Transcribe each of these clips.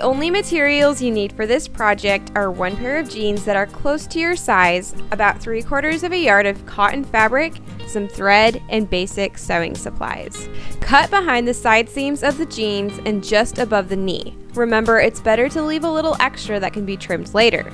only materials you need for this project are one pair of jeans that are close to your size, about 3/4 yard of cotton fabric, some thread, and basic sewing supplies. Cut behind the side seams of the jeans and just above the knee. Remember, it's better to leave a little extra that can be trimmed later.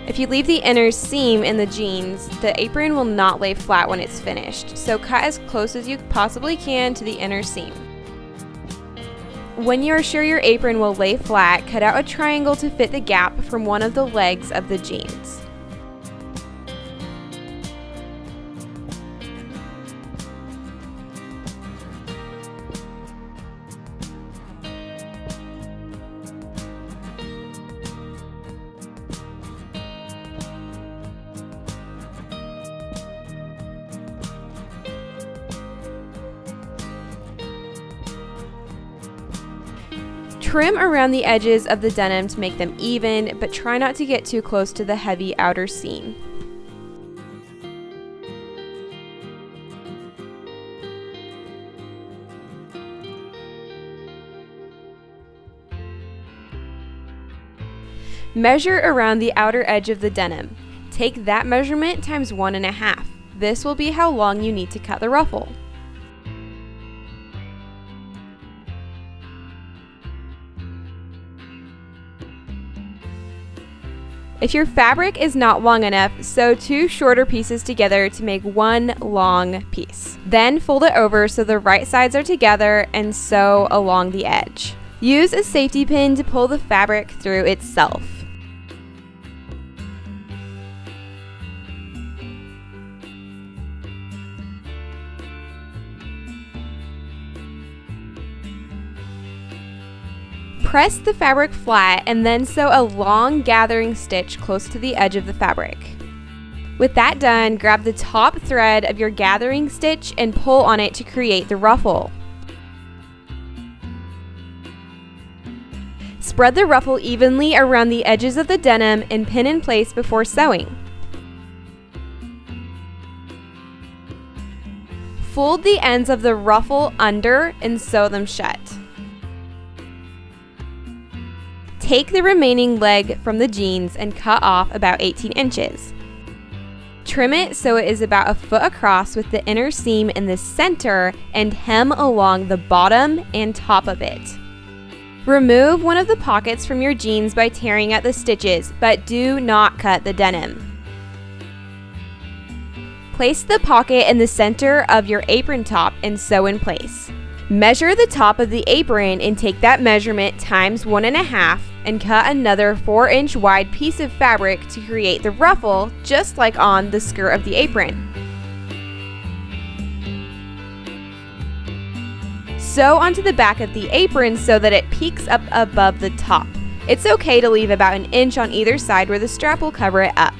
If you leave the inner seam in the jeans, the apron will not lay flat when it's finished, so cut as close as you possibly can to the inner seam. When you are sure your apron will lay flat, cut out a triangle to fit the gap from one of the legs of the jeans. Trim around the edges of the denim to make them even, but try not to get too close to the heavy outer seam. Measure around the outer edge of the denim. Take that measurement times 1.5. This will be how long you need to cut the ruffle. If your fabric is not long enough, sew 2 shorter pieces together to make one long piece. Then fold it over so the right sides are together and sew along the edge. Use a safety pin to pull the fabric through itself. Press the fabric flat and then sew a long gathering stitch close to the edge of the fabric. With that done, grab the top thread of your gathering stitch and pull on it to create the ruffle. Spread the ruffle evenly around the edges of the denim and pin in place before sewing. Fold the ends of the ruffle under and sew them shut. Take the remaining leg from the jeans and cut off about 18 inches. Trim it so it is about a foot across with the inner seam in the center and hem along the bottom and top of it. Remove one of the pockets from your jeans by tearing at the stitches, but do not cut the denim. Place the pocket in the center of your apron top and sew in place. Measure the top of the apron and take that measurement times 1.5 and cut another 4-inch wide piece of fabric to create the ruffle, just like on the skirt of the apron. Sew onto the back of the apron so that it peeks up above the top. It's okay to leave about 1 inch on either side where the strap will cover it up.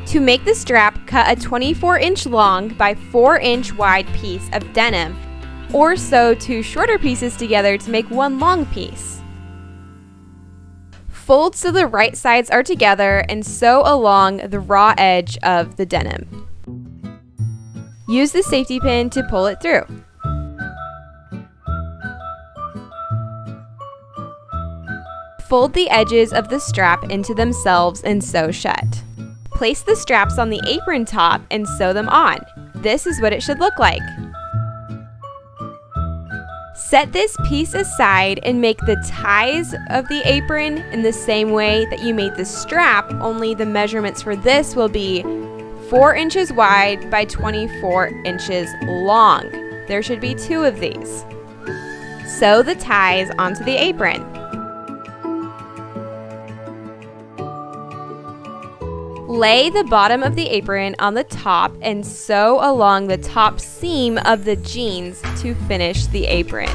To make the strap, cut a 24-inch long by 4-inch wide piece of denim, or sew 2 shorter pieces together to make one long piece. Fold so the right sides are together and sew along the raw edge of the denim. Use the safety pin to pull it through. Fold the edges of the strap into themselves and sew shut. Place the straps on the apron top and sew them on. This is what it should look like. Set this piece aside and make the ties of the apron in the same way that you made the strap, only the measurements for this will be 4 inches wide by 24 inches long. There should be 2 of these. Sew the ties onto the apron. Lay the bottom of the apron on the top and sew along the top seam of the jeans to finish the apron.